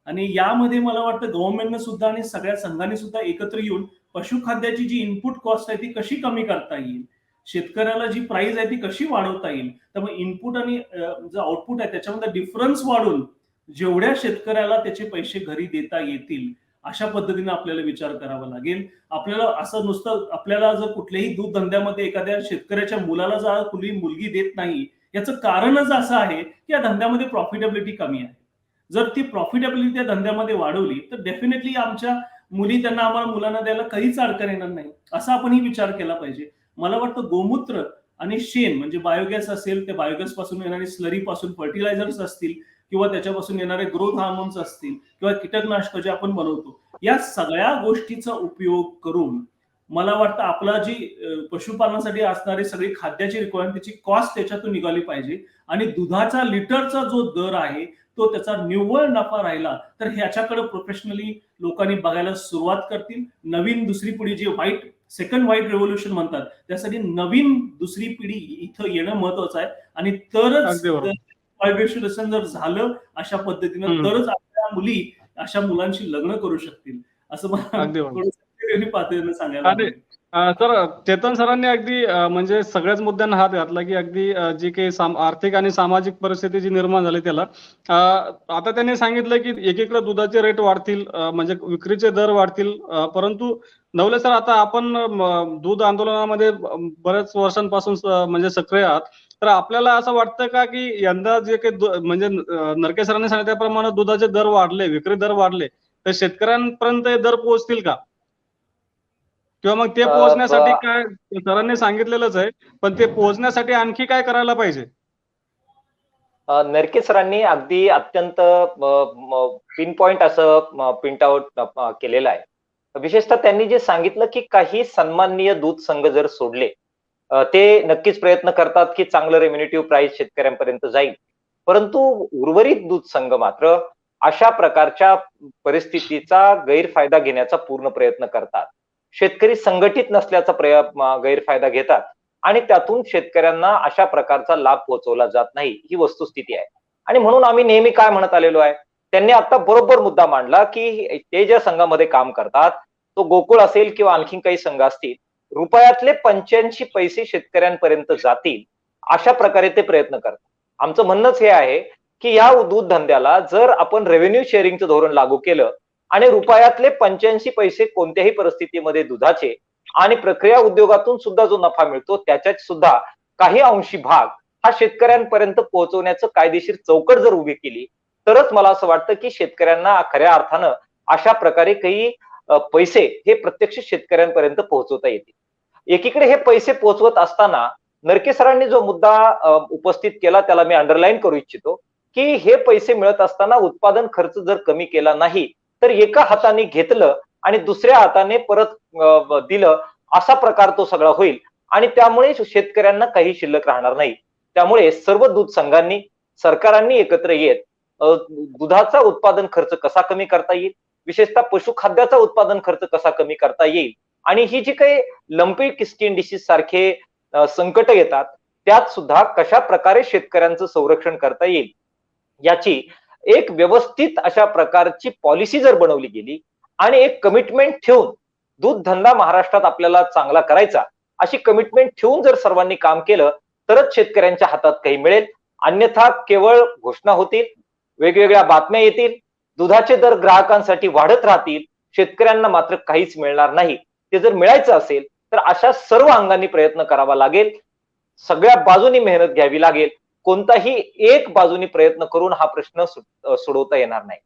आणि यामध्ये मला वाटतं गव्हर्नमेंटने सुद्धा आणि सगळ्या संघांनी सुद्धा एकत्र येऊन पशुखाद्याची जी इनपुट कॉस्ट आहे ती कशी कमी करता येईल, शेतकऱ्याला जी प्राइस आहे ती कशी वाढवता येईल. त्यामुळे इनपुट आणि जो आउटपुट आहे त्याच्यामध्ये डिफरन्स वाढून जेवढ्या शेतकऱ्याला त्याचे पैसे घरी देता येतील अशा पद्धतीने आपल्याला विचार करावा लागेल. आपल्याला असं नुसतं आपल्याला जर कुठल्याही दूध धंद्यामध्ये एखाद्या शेतकऱ्याच्या मुलाला जर कुठली मुलगी देत नाही, याचं कारणच असं आहे की या धंद्यामध्ये प्रॉफिटेबिलिटी कमी आहे. जर ती प्रॉफिटेबिलिटी त्या धंद्यामध्ये वाढवली तर डेफिनेटली आमच्या मुली त्यांना आम्हाला मुलांना द्यायला काहीच अडचण येणार नाही, असा आपणही विचार केला पाहिजे. मला वाटतं गोमूत्र आणि शेण म्हणजे बायोगॅस असेल, त्या बायोगॅस पासून येणारी स्लरी पासून फर्टिलायझर्स असतील किंवा त्याच्यापासून येणारे ग्रोथ हार्मोन्स असतील किंवा कीटकनाशक जे आपण बनवतो, या सगळ्या गोष्टीचा उपयोग करून मला वाटतं आपला जी पशुपालनासाठी असणारी सगळी खाद्याची रिक्वायरमेंट त्याची कॉस्ट त्याच्यातून निघाली पाहिजे. आणि दुधाचा लिटरचा जो दर आहे तो त्याचा निव्वळ नफा राहिला तर ह्याच्याकडे प्रोफेशनली लोकांनी बघायला सुरुवात करतील. नवीन दुसरी पिढी जी सेकंड व्हाईट रेव्होल्युशन म्हणतात, त्यासाठी नवीन दुसरी पिढी इथं येणं महत्वाचं आहे. आणि तरच व्हायब्रेशन जर झालं अशा पद्धतीनं तरच आपल्या मुली अशा मुलांशी लग्न करू शकतील, असं मला पातळीनं सांगायला.
सर, चेतन सरांनी अगदी म्हणजे सगळ्याच मुद्द्यांना हात घातला की अगदी जी काही आर्थिक आणि सामाजिक परिस्थिती जी निर्माण झाली त्याला आता त्यांनी सांगितलं की एकीकडे दुधाचे रेट वाढतील, म्हणजे विक्रीचे दर वाढतील, परंतु नवले सर आता आपण दूध आंदोलनामध्ये बऱ्याच वर्षांपासून म्हणजे सक्रिय आहात, तर आपल्याला असं वाटतं का की यंदा जे काही म्हणजे नरके सरांनी सांगितल्याप्रमाणे दुधाचे दर वाढले, विक्री दर वाढले, तर शेतकऱ्यांपर्यंत हे दर पोहोचतील का? किंवा मग ते पोहोचण्यासाठी काय सरांनी सांगितलेलंच आहे, पण ते पोहोचण्यासाठी आणखी काय करायला पाहिजे?
नरके सरांनी अगदी अत्यंत पिन पॉइंट असं प्रिंट आउट केलेलं आहे. विशेषतः त्यांनी जे सांगितलं की काही सन्माननीय दूध संघ जर सोडले, ते नक्कीच प्रयत्न करतात की चांगलं रेम्युनेटिव्ह प्राइस शेतकऱ्यांपर्यंत जाईल. परंतु उर्वरित दूध संघ मात्र अशा प्रकारच्या परिस्थितीचा गैरफायदा घेण्याचा पूर्ण प्रयत्न करतात. शेतकरी संघटित नसल्याचा गैरफायदा घेतात आणि त्यातून शेतकऱ्यांना अशा प्रकारचा लाभ पोहोचवला जात नाही, ही वस्तुस्थिती आहे. आणि म्हणून आम्ही नेहमी काय म्हणत आलेलो आहे, त्यांनी आता बरोबर मुद्दा मांडला की ते ज्या संघामध्ये काम करतात, तो गोकुळ असेल किंवा आणखी काही संघ असतील, रुपयातले 85 पैसे शेतकऱ्यांपर्यंत जातील अशा प्रकारे ते प्रयत्न करतात. आमचं म्हणणंच हे आहे की या दूध धंद्याला जर आपण रेव्हेन्यू शेअरिंगचं धोरण लागू केलं आणि रुपयातले 85 पैसे कोणत्याही परिस्थितीमध्ये दुधाचे आणि प्रक्रिया उद्योगातून सुद्धा जो नफा मिळतो त्याच्यात सुद्धा काही अंशी भाग हा शेतकऱ्यांपर्यंत पोहोचवण्याचं कायदेशीर चौकट जर उभी केली, तरच मला असं वाटतं की शेतकऱ्यांना खऱ्या अर्थानं अशा प्रकारे काही पैसे हे प्रत्यक्ष शेतकऱ्यांपर्यंत पोहोचवता येतील. एकीकडे हे पैसे पोहोचवत असताना नरके सरांनी जो मुद्दा उपस्थित केला त्याला मी अंडरलाईन करू इच्छितो की हे पैसे मिळत असताना उत्पादन खर्च जर कमी केला नाही तर एका हाताने घेतलं आणि दुसऱ्या हाताने परत दिलं असा प्रकार तो सगळा होईल आणि त्यामुळे शेतकऱ्यांना काही शिल्लक राहणार नाही. त्यामुळे सर्व दूध संघांनी सरकारांनी एकत्र येत दुधाचा उत्पादन खर्च कसा कमी करता येईल, विशेषतः पशुखाद्याचा उत्पादन खर्च कसा कमी करता येईल आणि ही जी काही लंपी स्किन डिसीज सारखे संकट येतात त्यात सुद्धा कशा प्रकारे शेतकऱ्यांचं संरक्षण करता येईल याची एक व्यवस्थित अशा प्रकारची पॉलिसी जर बनवली गेली आणि एक कमिटमेंट ठेवून दूध धंदा महाराष्ट्रात आपल्याला चांगला करायचा अशी कमिटमेंट ठेवून जर सर्वांनी काम केलं तरच शेतकऱ्यांच्या हातात काही मिळेल. अन्यथा केवळ घोषणा होतील, वेगवेगळ्या बातम्या येतील, दुधाचे दर ग्राहकांसाठी वाढत राहतील, शेतकऱ्यांना मात्र काहीच मिळणार नाही. ते जर मिळायचं असेल तर अशा सर्व अंगांनी प्रयत्न करावा लागेल, सगळ्या बाजूनी मेहनत घ्यावी लागेल. कोणताही एक बाजूनी प्रयत्न करून हा प्रश्न सोडवता येणार नाही.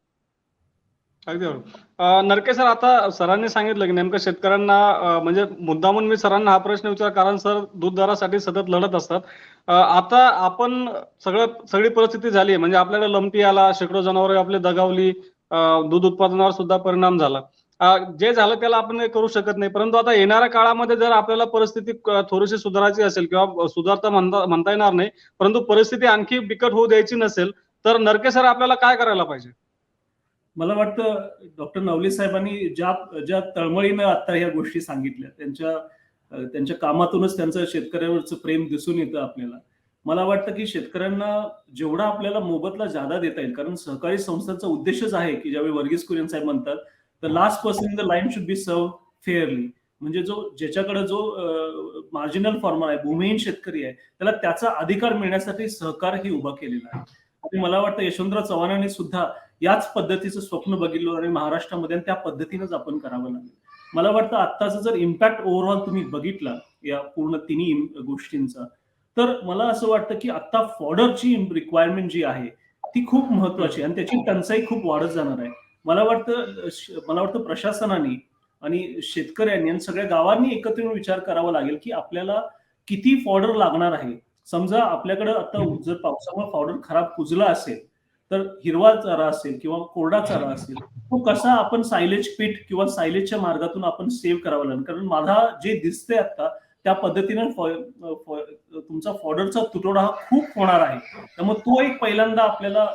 अगदी बरोबर. नरके सर, आता सरांनी सांगितलं की नेमकं शेतकऱ्यांना म्हणजे मुद्दामून मी सरांना हा प्रश्न विचार, कारण सर दूध दरासाठी सतत लढत असतात. आता आपण सगळी परिस्थिती झाली म्हणजे आपल्याकडे लंपी आला, शेकडो जनावरे आपली दगावली, दूध उत्पादनावर सुद्धा परिणाम झाला. जे झालं त्याला आपण काही करू शकत नाही, परंतु आता येणाऱ्या काळामध्ये जर आपल्याला परिस्थिती थोडीशी सुधारायची असेल किंवा सुधारता म्हणता येणार नाही, परंतु परिस्थिती आणखी बिकट होऊ द्यायची नसेल तर नरके सर आपल्याला काय करायला पाहिजे?
मला वाटतं डॉक्टर नवले साहेबांनी ज्या तळमळीनं आता ह्या गोष्टी सांगितल्या त्यांच्या कामातूनच त्यांचं शेतकऱ्यावरचं प्रेम दिसून येतं आपल्याला. मला वाटतं की शेतकऱ्यांना जेवढा आपल्याला मोबदला जादा देता येईल, कारण सहकारी संस्थांचा उद्देशच आहे की ज्यावेळी वर्गीस कुरियन साहेब म्हणतात the last person in the line should be serve fairly, म्हणजे ज्याच्याकडे जो मार्जिनल फार्मर आहे, भूमिहीन शेतकरी आहे, त्याला त्याचा अधिकार मिळण्यासाठी सहकार ही उभा केलेला आहे. आणि मला वाटतं यशवंतराव चव्हाणांनी सुद्धा याच पद्धतीचं स्वप्न बघितलं आणि महाराष्ट्रामध्ये त्या पद्धतीनंच आपण करावं लागेल. मला वाटतं आत्ताचा जर इम्पॅक्ट ओव्हरऑल तुम्ही बघितला या पूर्ण तिन्ही गोष्टींचा, तर मला असं वाटतं की आता फॉडरची रिक्वायरमेंट जी आहे ती खूप महत्वाची आणि त्याची टंचाई खूप वाढत जाणार आहे. मला वाटतं प्रशासनाने आणि शेतकऱ्यांनी आणि सगळ्या गावांनी एकत्र येऊन विचार करावा लागेल की आपल्याला किती फॉडर लागणार आहे. समजा आपल्याकडे आता जर पावसामुळे फॉडर खराब कुजला असेल तर हिरवा चारा असेल किंवा कोरडा चारा असेल, तो कसा आपण सायलेज पीठ किंवा सायलेजच्या मार्गातून आपण सेव्ह करावा लागेल. कारण मला जे दिसतंय आता त्या पद्धतीने तुमचा फॉडरचा तुटवडा हा खूप होणार आहे. त्यामुळे तो एक पहिल्यांदा आपल्याला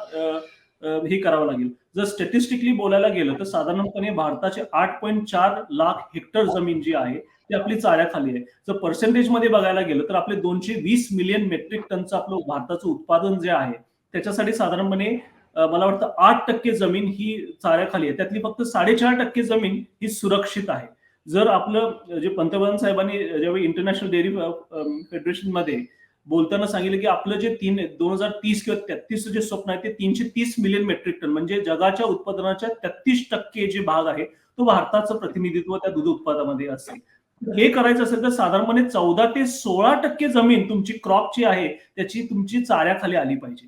हे करावं लागेल. जर स्टॅटिस्टिकली बोलायला गेलं तर साधारणपणे भारताचे 8.4 लाख हेक्टर जमीन जी आहे ती आपली चाऱ्याखाली आहे. जर पर्सेंटेज मध्ये बघायला गेलं तर आपले 220 मिलियन मेट्रिक टनचं आपलं भारताचं उत्पादन जे आहे त्याच्यासाठी साधारणपणे मला वाटतं 8% जमीन ही चाऱ्याखाली आहे. त्यातली फक्त 4.5% जमीन ही सुरक्षित आहे. जर आपलं जे पंतप्रधान साहेबांनी ज्यावेळी इंटरनॅशनल डेअरी फेडरेशन मध्ये बोलताना सांगितलं की आपलं जे 2030 किंवा 33 जे स्वप्न आहे ते 330 मिलियन मेट्रिक टन, म्हणजे जगाच्या उत्पादनाच्या 33% जे भाग आहे तो भारताचं प्रतिनिधित्व त्या दूध उत्पादनामध्ये असेल. हे करायचं असेल तर साधारणपणे 14 ते 16% जमीन तुमची क्रॉपची आहे त्याची तुमची चाऱ्याखाली आली पाहिजे.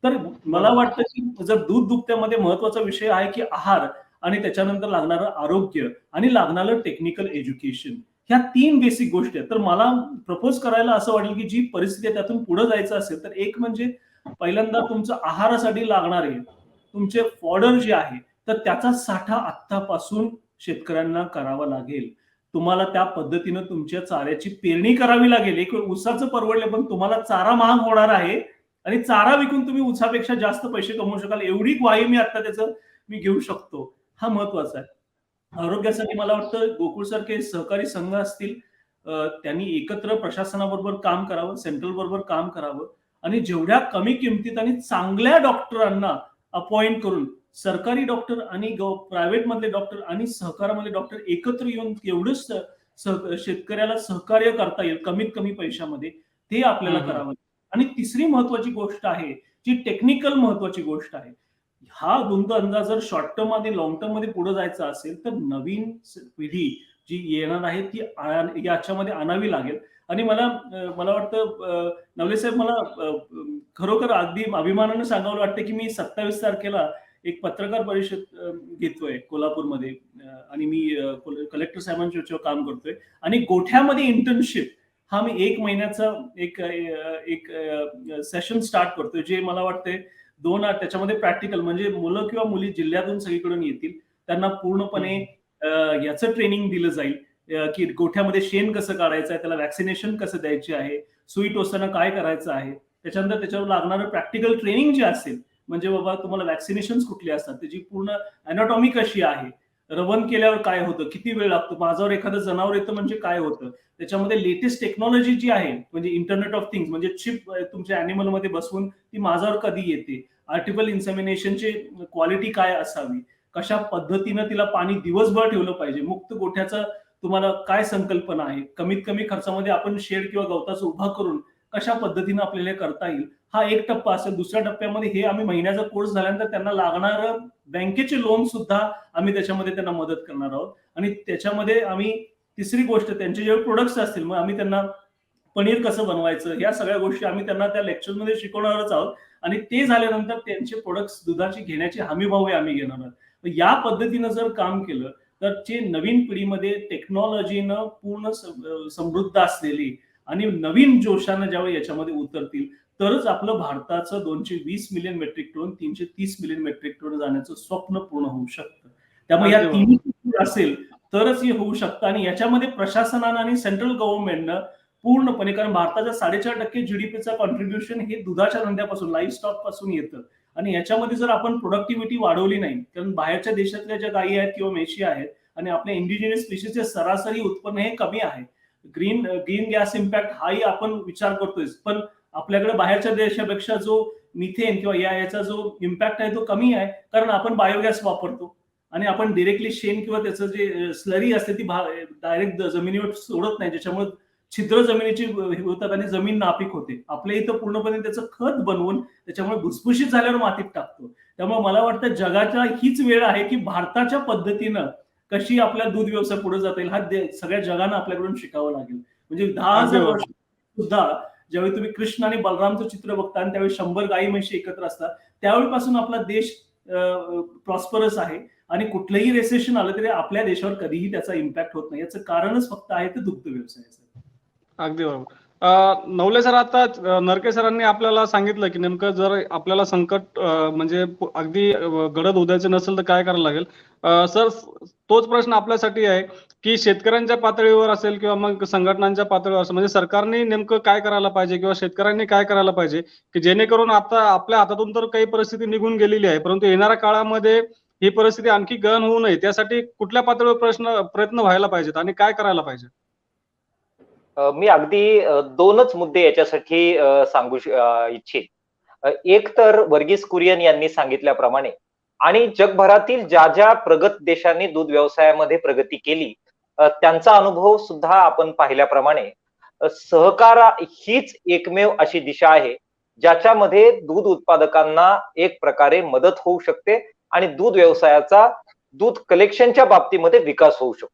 तर मला वाटतं की जर दूध दुभत्यामध्ये महत्वाचा विषय आहे की आहार आणि त्याच्यानंतर लागणारं आरोग्य आणि लागणारं टेक्निकल एज्युकेशन, ह्या 3 बेसिक गोष्टी आहेत. तर मला प्रपोज करायला असं वाटेल की जी परिस्थिती आहे त्यातून पुढे जायचं असेल तर एक म्हणजे पहिल्यांदा तुमचं आहारासाठी लागणारे तुमचे फॉडर जे आहे तर त्याचा साठा आत्तापासून शेतकऱ्यांना करावा लागेल. तुम्हाला त्या पद्धतीनं तुमच्या चाऱ्याची पेरणी करावी लागेल. एक ऊसाचं परवडले पण तुम्हाला चारा महाग होणार आहे आणि चारा विकून तुम्ही ऊसापेक्षा जास्त पैसे कमवू शकाल एवढी ग्वाही मी आता त्याचं मी घेऊ शकतो. हा महत्वाचा आहे. आरोग्यासाठी मला वाटतं गोकुळसारखे सहकारी संघ असतील त्यांनी एकत्र प्रशासनाबरोबर काम करावं, सेंट्रल बरोबर काम करावं आणि जेवढ्या कमी किमतीत आणि चांगल्या डॉक्टरांना अपॉइंट करून सरकारी डॉक्टर आणि प्रायव्हेट मधले डॉक्टर आणि सहकारामधले डॉक्टर एकत्र येऊन एवढंच शेतकऱ्याला सहकार्य करता येईल कमीत कमी पैशामध्ये ते आपल्याला करावं. आणि तिसरी महत्वाची गोष्ट आहे जी टेक्निकल महत्वाची गोष्ट आहे. हा धंदा जर शॉर्ट टर्म आणि लॉंग टर्म मध्ये पुढे जायचा असेल तर नवीन पिढी जी येणार आहे ती याच्यामध्ये आणावी लागेल. आणि मला वाटतं नवले साहेब मला खरोखर अगदी अभिमानानं सांगावं वाटतं की मी 27 तारखेला एक पत्रकार परिषद घेतोय कोल्हापूरमध्ये आणि मी कलेक्टर साहेबांच्या याच्यावर काम करतोय आणि गोठ्यामध्ये इंटर्नशिप हा मी 1 महिन्याचा एक सेशन स्टार्ट करतोय जे मला वाटतंय त्याच्यामध्ये प्रॅक्टिकल म्हणजे मुलं किंवा मुली जिल्ह्यातून सगळीकडून येतील त्यांना पूर्णपणे याचं ट्रेनिंग दिलं जाईल की गोठ्यामध्ये शेण कसं काढायचं आहे, त्याला वॅक्सिनेशन कसं द्यायचे आहे, सुई टोचताना काय करायचं आहे, त्याच्यानंतर त्याच्यावर लागणारं प्रॅक्टिकल ट्रेनिंग जे असेल म्हणजे बाबा तुम्हाला वॅक्सिनेशन कुठली असतात त्याची पूर्ण अॅनाटॉमी कशी आहे, रवन केल्यावर काय होतं, किती वेळ लागतो, माझ्यावर एखादं जनावर येतं म्हणजे काय होतं, त्याच्यामध्ये लेटेस्ट टेक्नॉलॉजी जी आहे म्हणजे इंटरनेट ऑफ थिंग्स म्हणजे चिप तुमच्या अॅनिमल मध्ये बसवून ती माझ्यावर कधी येते, आर्टिफिशियल इन्सेमिनेशनची क्वालिटी काय असावी, कशा पद्धतीनं तिला पाणी दिवसभर ठेवलं पाहिजे, मुक्त गोठ्याचा तुम्हाला काय संकल्पना आहे, कमीत कमी खर्चामध्ये आपण शेड किंवा गवताचं उभा करून कशा पद्धतीनं आपल्याला करता येईल हा एक टप्पा असेल. दुसऱ्या टप्प्यामध्ये हे आम्ही महिन्याचा कोर्स झाल्यानंतर त्यांना लागणारं बँकेचे लोन सुद्धा आम्ही त्याच्यामध्ये त्यांना मदत करणार आहोत. आणि त्याच्यामध्ये आम्ही तिसरी गोष्ट त्यांचे जे प्रोडक्ट्स असतील मग आम्ही त्यांना पनीर कसं बनवायचं या सगळ्या गोष्टी आम्ही त्यांना त्या लेक्चरमध्ये शिकवणारच आहोत आणि ते झाल्यानंतर त्यांचे प्रोडक्ट्स दुधाची घेण्याची हमी भाव आम्ही घेणार आहोत. या पद्धतीनं जर काम केलं तर जे नवीन पिढीमध्ये टेक्नॉलॉजीनं पूर्ण समृद्ध असलेली आणि नवीन जोशानं ज्यावेळी याच्यामध्ये उतरतील तरच आपलं भारताचं 220 million metric ton 330 million metric ton जाण्याचं स्वप्न पूर्ण होऊ शकतं. त्यामुळे या तिन्ही असेल तरच हे होऊ शकतं आणि याच्यामध्ये प्रशासनानं आणि सेंट्रल गव्हर्नमेंटनं पूर्णपणे कारण भारताच्या 4.5% जीडीपीचा कॉन्ट्रीब्युशन हे दुधाच्या धंद्यापासून लाईव्ह स्टॉक पासून येतं आणि याच्यामध्ये जर आपण प्रोडक्टिव्हिटी वाढवली नाही कारण बाहेरच्या देशातल्या ज्या गायी आहेत किंवा म्हशी आहेत आणि आपल्या इंडिजिनियस स्पीशीजचे सरासरी उत्पन्न हे कमी आहे. ग्रीन गॅस इम्पॅक्ट हाही आपण विचार करतोय पण आपल्याकडे बाहेरच्या देशापेक्षा जो मिथेन किंवा याचा जो इम्पॅक्ट आहे तो कमी आहे कारण आपण बायोगॅस वापरतो आणि आपण डिरेक्टली शेण किंवा त्याचं जे स्लरी असते ती डायरेक्ट जमिनीवर सोडत नाही ज्याच्यामुळे छिद्र जमिनीची होतात आणि जमीन नापीक होते. आपल्या इथं पूर्णपणे त्याचं खत बनवून त्याच्यामुळे भुसभुशीत झाल्यावर मातीत टाकतो. त्यामुळे मला वाटतं जगाच्या हीच वेळ आहे की भारताच्या पद्धतीनं कशी आपल्या दूध व्यवसाय पुढे जाता येईल हा सगळ्या जगानं आपल्याकडून शिकावं लागेल. म्हणजे 10,000 वर्ष सुद्धा ज्यावेळी तुम्ही कृष्ण आणि बलरामचं चित्र बघता आणि त्यावेळी 100 गायी म्हशी एकत्र असतात त्यावेळीपासून आपला देश प्रॉस्परस आहे आणि कुठलंही रेसेशन आलं तरी आपल्या देशावर कधीही त्याचा इम्पॅक्ट होत नाही. याचं कारणच फक्त आहे ते दुग्ध व्यवसायाचं.
अगदी बरोबर. नवले सर आता नरके सरांनी आपल्याला सांगितलं की नेमकं जर आपल्याला संकट म्हणजे अगदी गडद उद्याचं नसेल तर काय करायला लागेल. सर तोच प्रश्न आपल्यासाठी आहे की शेतकऱ्यांच्या पातळीवर असेल किंवा मग संघटनांच्या पातळीवर असेल म्हणजे सरकारने नेमकं काय करायला पाहिजे किंवा शेतकऱ्यांनी काय करायला पाहिजे की जेणेकरून आता आपल्या हातातून तर काही परिस्थिती निघून गेलेली आहे परंतु येणाऱ्या काळामध्ये ही परिस्थिती आणखी गहन होऊ नये त्यासाठी कुठल्या पातळीवर प्रयत्न व्हायला पाहिजेत आणि काय करायला पाहिजे.
मी अगदी 2च मुद्दे याच्यासाठी सांगू इच्छित. एक तर वर्गीस कुरियन यांनी सांगितल्याप्रमाणे आणि जगभरातील ज्या ज्या प्रगत देशांनी दूध व्यवसायामध्ये प्रगती केली त्यांचा अनुभव सुद्धा आपण पाहिल्याप्रमाणे सहकार हीच एकमेव अशी दिशा आहे ज्याच्यामध्ये दूध उत्पादकांना एक प्रकारे मदत होऊ शकते आणि दूध व्यवसायाचा दूध कलेक्शनच्या बाबतीमध्ये विकास होऊ शकतो.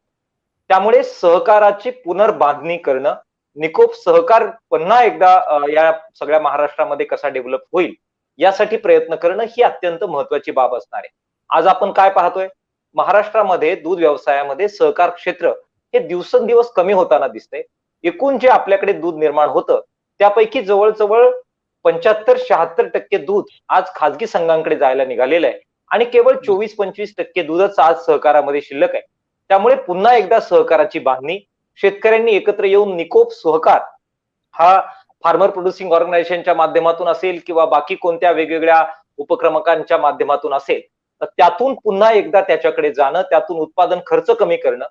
त्यामुळे सहकाराची पुनर्बांधणी करणं निकोप सहकार पुन्हा एकदा या सगळ्या महाराष्ट्रामध्ये कसा डेव्हलप होईल यासाठी प्रयत्न करणं ही अत्यंत महत्वाची बाब असणार आहे. आज आपण काय पाहतोय महाराष्ट्रामध्ये दूध व्यवसायामध्ये सहकार क्षेत्र हे दिवसेंदिवस कमी होताना दिसतंय. एकूण जे आपल्याकडे दूध निर्माण होतं त्यापैकी जवळजवळ 75-76% दूध आज खाजगी संघांकडे जायला निघालेलं आहे आणि केवळ 24-25% दूधच आज सहकारामध्ये शिल्लक आहे. त्यामुळे पुन्हा एकदा सहकाराची बांधणी, शेतकऱ्यांनी एकत्र येऊन निकोप सहकार हा फार्मर प्रोड्युसिंग ऑर्गनायझेशनच्या माध्यमातून असेल किंवा बाकी कोणत्या वेगवेगळ्या उपक्रमकांच्या माध्यमातून असेल, तर त्यातून पुन्हा एकदा त्याच्याकडे जाणं, त्यातून उत्पादन खर्च कमी करणं,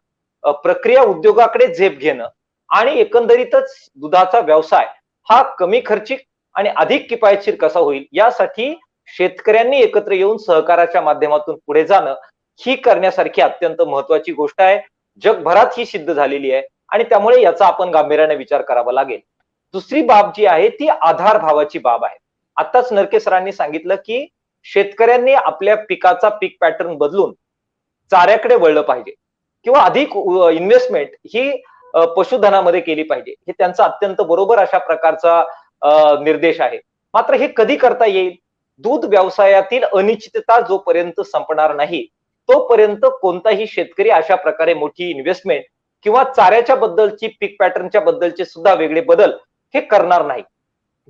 प्रक्रिया उद्योगाकडे झेप घेणं आणि एकंदरीतच दुधाचा व्यवसाय हा कमी खर्चिक आणि अधिक किफायतशीर कसा होईल यासाठी शेतकऱ्यांनी एकत्र येऊन सहकाराच्या माध्यमातून पुढे जाणं ही करण्यासारखी अत्यंत महत्वाची गोष्ट आहे. जगभरात ही सिद्ध झालेली आहे आणि त्यामुळे याचा आपण गांभीर्याने विचार करावा लागेल. दुसरी बाब जी आहे ती आधार भावाची बाब आहे. आताच नरके सरांनी सांगितलं की शेतकऱ्यांनी आपल्या पिकाचा पीक पॅटर्न बदलून चाऱ्याकडे वळलं पाहिजे किंवा अधिक इन्व्हेस्टमेंट ही पशुधनामध्ये केली पाहिजे. हे त्यांचा अत्यंत बरोबर अशा प्रकारचा निर्देश आहे. मात्र हे कधी करता येईल? दूध व्यवसायातील अनिश्चितता जोपर्यंत संपणार नाही तोपर्यंत कोणताही शेतकरी अशा प्रकारे मोठी इन्व्हेस्टमेंट किंवा चाऱ्याच्या बद्दलची पीक पॅटर्नच्या बद्दलचे सुद्धा वेगळे बदल हे करणार नाही.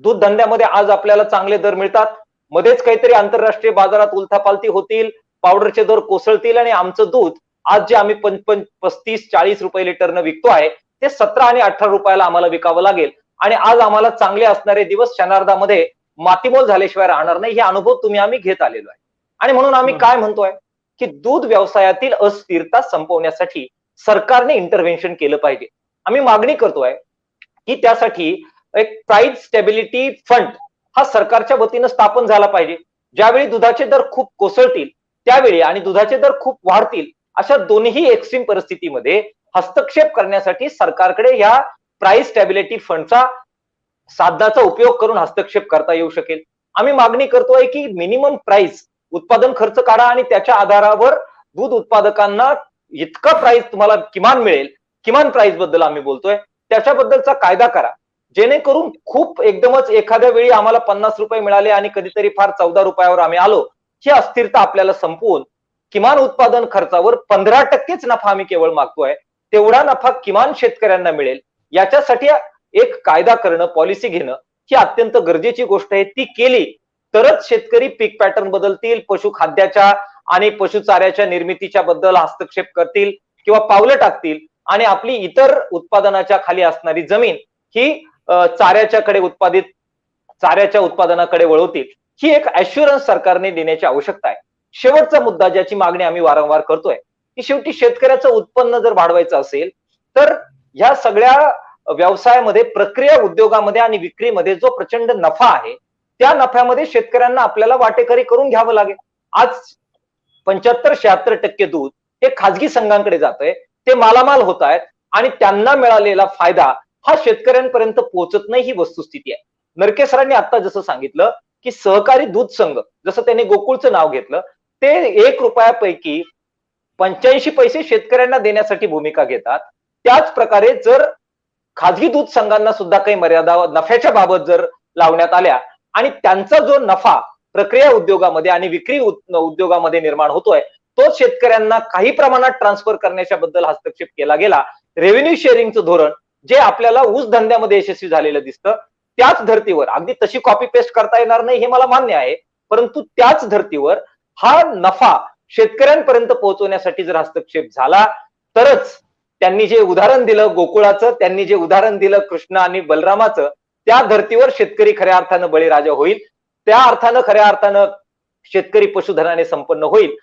दूध धंद्यामध्ये आज आपल्याला चांगले दर मिळतात, मध्येच काहीतरी आंतरराष्ट्रीय बाजारात उलथापालथी होतील, पावडरचे दर कोसळतील आणि आमचं दूध आज जे आम्ही 35-40 रुपये लिटरनं विकतो आहे ते 17 आणि 18 रुपयाला आम्हाला विकावं लागेल आणि आज आम्हाला चांगले असणारे दिवस क्षणार्धामध्ये मातीमोल झाल्याशिवाय राहणार नाही. हे अनुभव तुम्ही आम्ही घेत आलेलो आहे आणि म्हणून आम्ही काय म्हणतोय की दूध व्यवसायातील अस्थिरता संपवण्यासाठी सरकारने इंटरव्हेन्शन केलं पाहिजे. आम्ही मागणी करतोय की त्यासाठी एक प्राइस स्टॅबिलिटी फंड हा सरकारच्या वतीनं स्थापन झाला पाहिजे. ज्यावेळी दुधाचे दर खूप कोसळतील त्यावेळी आणि दुधाचे दर खूप वाढतील अशा दोन्ही एक्स्ट्रीम परिस्थितीमध्ये हस्तक्षेप करण्यासाठी सरकारकडे या प्राइस स्टॅबिलिटी फंडचा साधनाचा उपयोग करून हस्तक्षेप करता येऊ शकेल. आम्ही मागणी करतोय की मिनिमम प्राइस उत्पादन खर्च काढा आणि त्याच्या आधारावर दूध उत्पादकांना इतका प्राइस तुम्हाला किमान मिळेल, किमान प्राइस बद्दल आम्ही बोलतोय, त्याच्याबद्दलचा कायदा करा जेणेकरून खूप एकदमच एखाद्या वेळी आम्हाला 50 रुपये मिळाले आणि कधीतरी फार 14 रुपयावर आम्ही आलो, ही अस्थिरता आपल्याला संपवून किमान उत्पादन खर्चावर 15%च नफा आम्ही केवळ मागतोय, तेवढा नफा किमान शेतकऱ्यांना मिळेल याच्यासाठी एक कायदा करणं, पॉलिसी घेणं ही अत्यंत गरजेची गोष्ट आहे. ती केली तरच शेतकरी पीक पॅटर्न बदलतील, पशुखाद्याच्या आणि पशुचाऱ्याच्या निर्मितीच्या बद्दल हस्तक्षेप करतील किंवा पावलं टाकतील आणि आपली इतर उत्पादनाच्या खाली असणारी जमीन ही चाऱ्याच्या उत्पादनाकडे वळवतील. ही एक ऍश्युरन्स सरकारने देण्याची आवश्यकता आहे. शेवटचा मुद्दा ज्याची मागणी आम्ही वारंवार करतोय की शेवटी शेतकऱ्याचं उत्पन्न जर वाढवायचं असेल तर ह्या सगळ्या व्यवसायामध्ये प्रक्रिया उद्योगामध्ये आणि विक्रीमध्ये जो प्रचंड नफा आहे त्या नफ्यामध्ये शेतकऱ्यांना आपल्याला वाटेकरी करून घ्यावं लागेल. आज 75-76% दूध हे खाजगी संघांकडे जात आहे, ते मालामाल होत आहेत आणि त्यांना मिळालेला फायदा हा शेतकऱ्यांपर्यंत पोहोचत नाही ही वस्तुस्थिती आहे. नरके सरांनी आता जसं सांगितलं की सहकारी दूध संघ, जसं त्यांनी गोकुळचं नाव घेतलं, ते 1 रुपयापैकी 85 पैसे शेतकऱ्यांना देण्यासाठी भूमिका घेतात. त्याच प्रकारे जर खाजगी दूध संघांना सुद्धा काही मर्यादा नफ्याच्या बाबत जर लावण्यात आल्या आणि त्यांचा जो नफा प्रक्रिया उद्योगामध्ये आणि विक्री उद्योगामध्ये निर्माण होतोय तो शेतकऱ्यांना काही प्रमाणात ट्रान्सफर करण्याच्या बद्दल हस्तक्षेप केला गेला, रेव्हेन्यू शेअरिंगचं धोरण जे आपल्याला ऊस धंद्यामध्ये यशस्वी झालेलं दिसतं, त्याच धर्तीवर अगदी तशी कॉपी पेस्ट करता येणार नाही हे मला मान्य आहे, परंतु त्याच धर्तीवर हा नफा शेतकऱ्यांपर्यंत पोहोचवण्यासाठी जर हस्तक्षेप झाला तरच त्यांनी जे उदाहरण दिलं गोकुळाचं, त्यांनी जे उदाहरण दिलं कृष्ण आणि बलरामाचं, त्या धर्तीवर शेतकरी खऱ्या अर्थानं बळीराजा होईल. त्या अर्थानं खऱ्या अर्थानं शेतकरी पशुधनाने संपन्न होईल.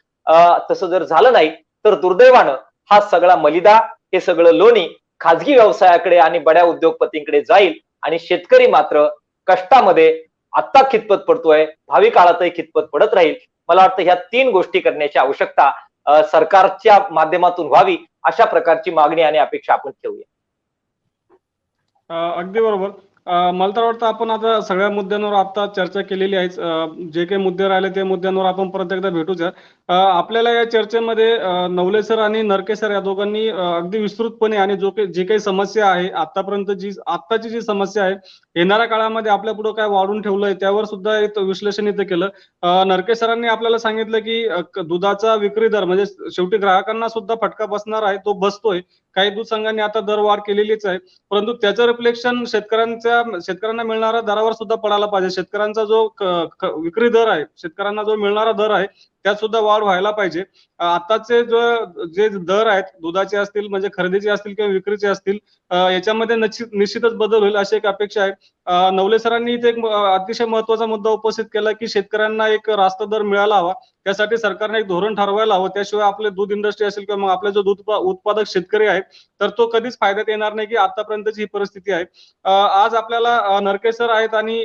तसं जर झालं नाही तर दुर्दैवानं हा सगळा मलिदा, हे सगळं लोणी खाजगी व्यवसायाकडे आणि बड्या उद्योगपतींकडे जाईल आणि शेतकरी मात्र कष्टामध्ये आत्ता खितपत पडतोय, भावी काळातही खितपत पडत राहील. मला वाटतं ह्या 3 गोष्टी करण्याची आवश्यकता सरकारच्या माध्यमातून व्हावी अशा प्रकारची मागणी आणि अपेक्षा आपण ठेवूया.
अगदी बरोबर. मला तर वाटतं आपण आता सगळ्या मुद्द्यांवर आता चर्चा केलेली आहे. जे काही मुद्दे राहिले ते मुद्द्यांवर आपण परत एकदा भेटूया. आपल्याला या चर्चेमध्ये नवले सर आणि नरके सर या दोघांनी अगदी विस्तृतपणे आणि जी काही समस्या आहे आतापर्यंत आत्ताची जी समस्या आहे, येणाऱ्या काळामध्ये आपल्या पुढे काय वाढून ठेवलंय त्यावर सुद्धा एक विश्लेषण इथं केलं. नरके सरांनी आपल्याला सांगितलं की दुधाचा विक्री दर म्हणजे शेवटी ग्राहकांना सुद्धा फटका बसणार आहे, तो बसतोय. काही दूध संघांनी आता दर वाढ केलेलीच आहे, परंतु त्याचं रिफ्लेक्शन शेतकऱ्यांना मिळणाऱ्या दरावर सुद्धा पडायला पाहिजे. शेतकऱ्यांचा जो विक्री दर आहे, शेतकऱ्यांना जो मिळणारा दर आहे त्यात सुद्धा वाढ व्हायला पाहिजे. आताचे जे दर आहेत दुधाचे असतील म्हणजे खरेदीचे असतील किंवा विक्रीचे असतील, याच्यामध्ये निश्चितच बदल होईल अशी एक अपेक्षा आहे. नवले सरांनी इथे एक अतिशय महत्वाचा मुद्दा उपस्थित केला की शेतकऱ्यांना एक रास्त दर मिळाला हवा, त्यासाठी सरकारने एक धोरण ठरवायला हवं. त्याशिवाय आपले दूध इंडस्ट्री असेल किंवा मग आपले जो दूध उत्पादक शेतकरी आहेत तर तो कधीच फायद्यात येणार नाही, की आतापर्यंतची ही परिस्थिती आहे. आज आपल्याला नरके सर आहेत आणि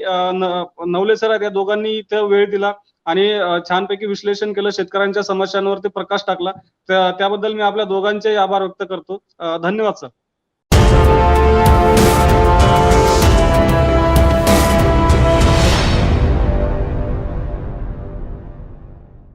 नवले सर आहेत या दोघांनी इथे वेळ दिला आणि छानपैकी विश्लेषण केलं, शेतकऱ्यांच्या समस्यांवरती प्रकाश टाकला. त्याबद्दल मी आपल्या दोघांचे आभार व्यक्त करतो. धन्यवाद सर.